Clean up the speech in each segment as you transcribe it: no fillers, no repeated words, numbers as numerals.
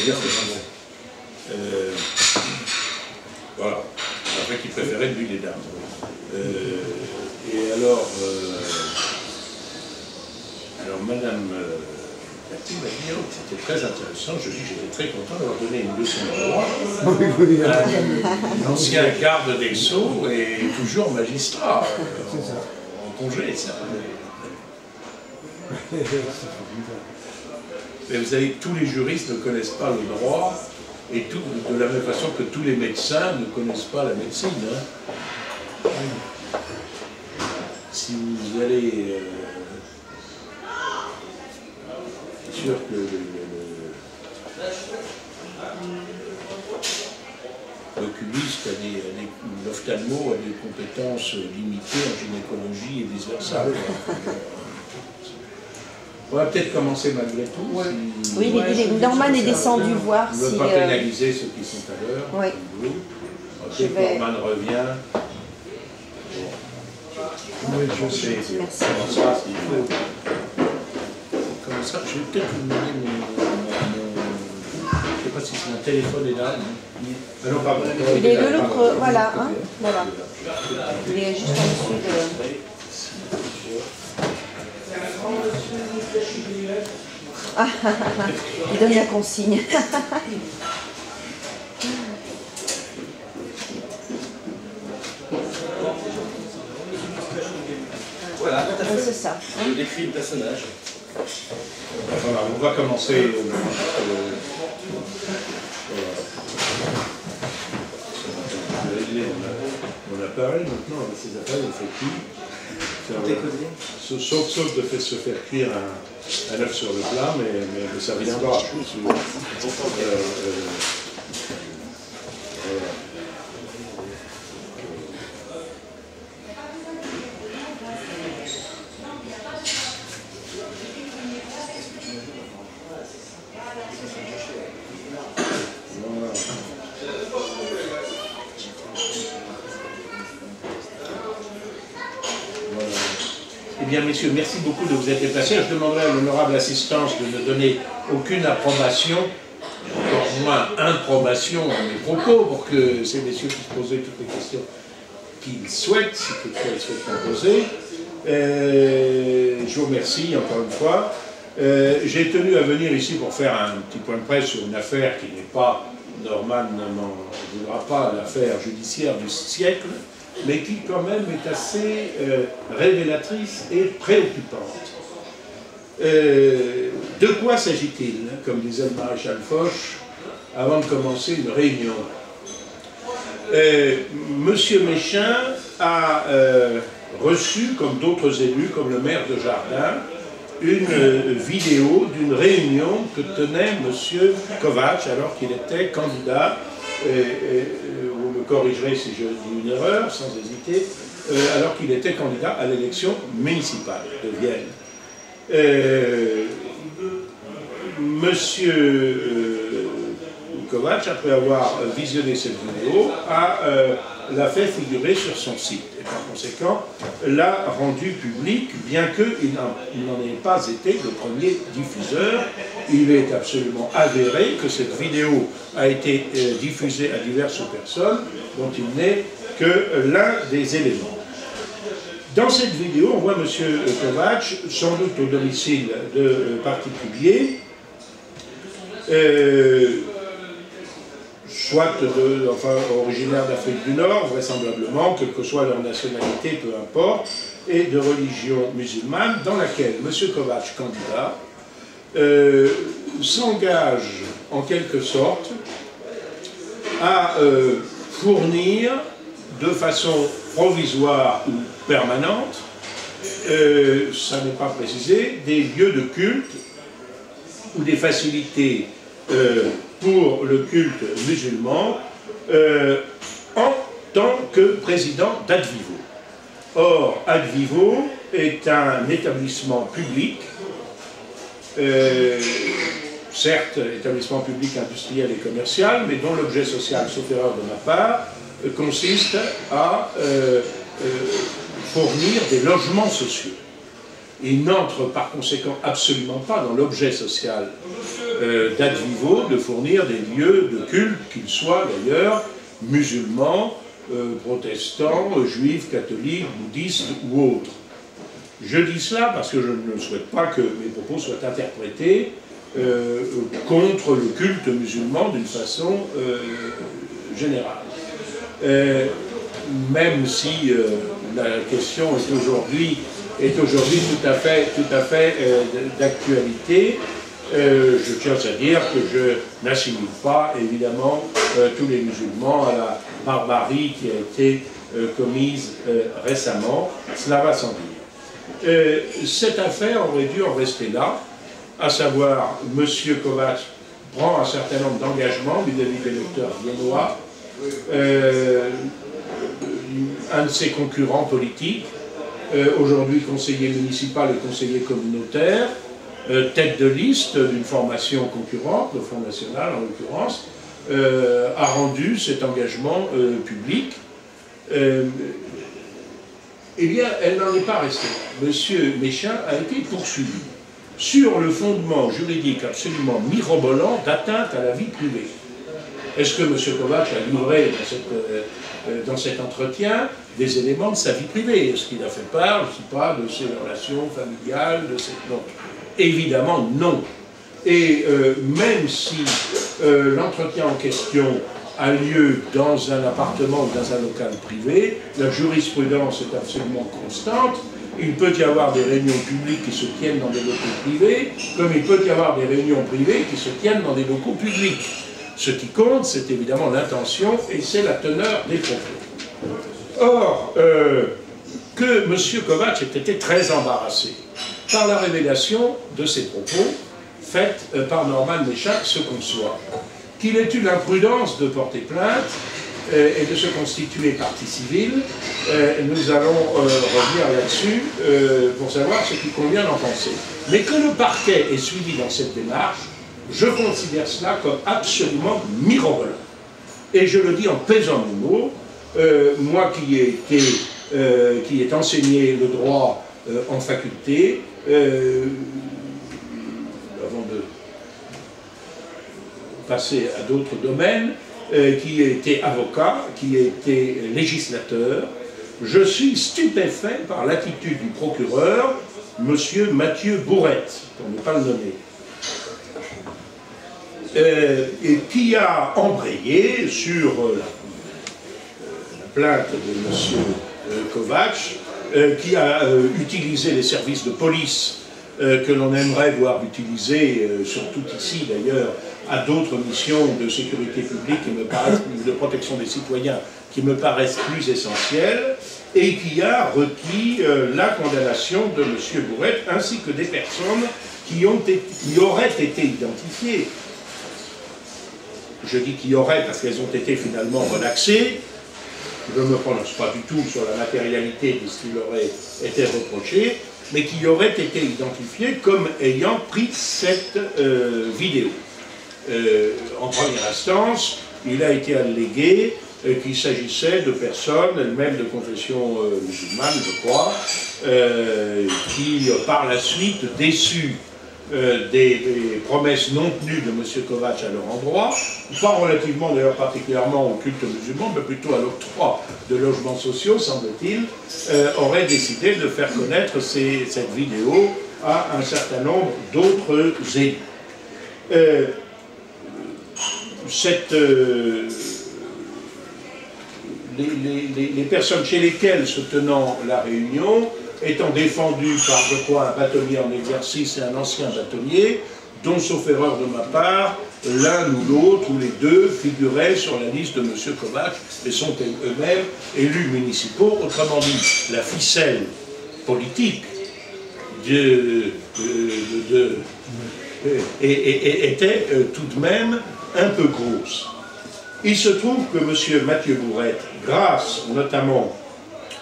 dire que voilà. Après qu'il préférait lui les dames. Et alors Madame Cathy m'a dit, oh, c'était très intéressant, je dis, j'étais très content d'avoir donné une leçon de droit à un ancien garde des Sceaux et toujours magistrat, en congé, ça. Mais vous savez, tous les juristes ne connaissent pas le droit, et tout, de la même façon que tous les médecins ne connaissent pas la médecine. Hein. Si vous allez... c'est sûr que l'oculiste l'ophtalmo a des compétences limitées en gynécologie et vice-versa. On va peut-être commencer malgré tout. Oui, Norman est descendu voir si... On ne veut pas pénaliser ceux qui sont à l'heure. Oui. Dès que Norman revient... Oui, merci. Comme ça, je vais peut-être vous demander mon... Je ne sais pas si c'est un téléphone est là. Ah non, pardon. Il est de l'autre... Voilà, hein, voilà. Il est juste en dessous de... Ah, il donne la consigne. Voilà, c'est ça. Je décris le personnage. Voilà, on va commencer. On a parlé maintenant avec ces affaires, on fait tout. Sauf de se faire cuire un œuf sur le plat, mais ça viendra. Eh bien, messieurs, merci beaucoup de vous être déplacés. Je demanderai à l'honorable assistance de ne donner aucune approbation, encore moins improbation à mes propos, pour que ces messieurs puissent poser toutes les questions qu'ils souhaitent, si toutefois ils souhaitent en poser. Je vous remercie encore une fois. J'ai tenu à venir ici pour faire un petit point de presse sur une affaire qui n'est pas, Norman ne m'en voudra pas, l'affaire judiciaire du siècle, mais qui quand même est assez révélatrice et préoccupante. De quoi s'agit-il, comme disait le maréchal Foch, avant de commencer une réunion? Monsieur Méchain a reçu, comme d'autres élus, comme le maire de Jardin, une vidéo d'une réunion que tenait monsieur Kovacs, alors qu'il était candidat, vous me corrigerez si je dis une erreur, sans hésiter, alors qu'il était candidat à l'élection municipale de Vienne. Monsieur Kovacs, après avoir visionné cette vidéo, l'a fait figurer sur son site. Et par conséquent, l'a rendu public, bien qu'il n'en ait pas été le premier diffuseur. Il est absolument avéré que cette vidéo a été diffusée à diverses personnes, dont il n'est que l'un des éléments. Dans cette vidéo, on voit M. Kovacs, sans doute au domicile de particuliers, soit originaire d'Afrique du Nord, vraisemblablement, quelle que soit leur nationalité, peu importe, et de religion musulmane, dans laquelle M. Kovacs, candidat, s'engage en quelque sorte à fournir de façon provisoire ou permanente, ça n'est pas précisé, des lieux de culte ou des facilités pour le culte musulman en tant que président d'Advivo. Or, Advivo est un établissement public, certes établissement public industriel et commercial, mais dont l'objet social, sauf erreur de ma part, consiste à fournir des logements sociaux. Il n'entre par conséquent absolument pas dans l'objet social d'ad vivo de fournir des lieux de culte, qu'ils soient d'ailleurs musulmans, protestants, juifs, catholiques, bouddhistes ou autres. Je dis cela parce que je ne souhaite pas que mes propos soient interprétés contre le culte musulman d'une façon générale. Même si la question est aujourd'hui tout à fait d'actualité, je tiens à dire que je n'assimile pas évidemment tous les musulmans à la barbarie qui a été commise récemment, cela va sans dire. Cette affaire aurait dû en rester là, à savoir M. Kovacs prend un certain nombre d'engagements vis-à-vis des lecteurs viennois, un de ses concurrents politiques, aujourd'hui conseiller municipal et conseiller communautaire, tête de liste d'une formation concurrente, le Front National en l'occurrence, a rendu cet engagement public. Eh bien, elle n'en est pas restée. Monsieur Méchain a été poursuivi sur le fondement juridique absolument mirobolant d'atteinte à la vie privée. Est-ce que M. Kovacs a livré dans cet entretien des éléments de sa vie privée? Est-ce qu'il a fait part, je ne sais pas, de ses relations familiales, de ses... Non. Évidemment, non. Et même si l'entretien en question a lieu dans un appartement ou dans un local privé, la jurisprudence est absolument constante. Il peut y avoir des réunions publiques qui se tiennent dans des locaux privés, comme il peut y avoir des réunions privées qui se tiennent dans des locaux publics. Ce qui compte, c'est évidemment l'intention et c'est la teneur des propos. Or, que M. Kovacs ait été très embarrassé par la révélation de ces propos, faite par Norman Méchain, se conçoit. Qu'il ait eu l'imprudence de porter plainte et de se constituer partie civile, nous allons revenir là-dessus pour savoir ce qu'il convient d'en penser. Mais que le parquet ait suivi dans cette démarche, je considère cela comme absolument mirobolant. Et je le dis en pesant mes mots, moi qui ai enseigné le droit en faculté, avant de passer à d'autres domaines, qui a été avocat, qui a été législateur, je suis stupéfait par l'attitude du procureur, M. Mathieu Bourrette, pour ne pas le nommer, et qui a embrayé sur la plainte de M. Kovacs, qui a utilisé les services de police que l'on aimerait voir utiliser, surtout ici d'ailleurs, à d'autres missions de sécurité publique qui me paraissent, de protection des citoyens, qui me paraissent plus essentielles, et qui a requis la condamnation de M. Bourrette, ainsi que des personnes qui auraient été identifiées. Je dis qui auraient parce qu'elles ont été finalement relaxées. Je ne me prononce pas du tout sur la matérialité de ce qui leur été reproché, mais qui auraient été identifiées comme ayant pris cette vidéo. En première instance, il a été allégué qu'il s'agissait de personnes, elles-mêmes de confession musulmane, je crois, qui, par la suite, déçues des promesses non tenues de M. Kovacs à leur endroit, pas relativement d'ailleurs particulièrement au culte musulman, mais plutôt à l'octroi de logements sociaux, semble-t-il, auraient décidé de faire connaître cette vidéo à un certain nombre d'autres élus. Les personnes chez lesquelles se tenant la réunion étant défendues par, je crois, un bâtonnier en exercice et un ancien bâtonnier, dont, sauf erreur de ma part, l'un ou l'autre, ou les deux, figuraient sur la liste de M. Kovacs et sont eux-mêmes élus municipaux. Autrement dit, la ficelle politique était tout de même un peu grosse. Il se trouve que M. Mathieu Bourrette, grâce notamment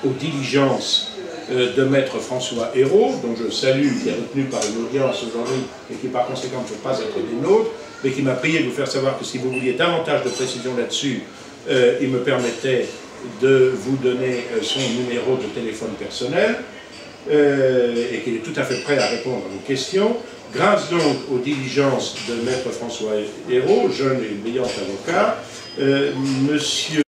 aux diligences de maître François Hérault, dont je salue, qui est retenu par une audience aujourd'hui et qui par conséquent ne peut pas être des nôtres, mais qui m'a prié de vous faire savoir que si vous vouliez davantage de précision là-dessus, il me permettait de vous donner son numéro de téléphone personnel. et qu'il est tout à fait prêt à répondre à vos questions. Grâce donc aux diligences de Maître François Hérault, jeune et brillant avocat, Monsieur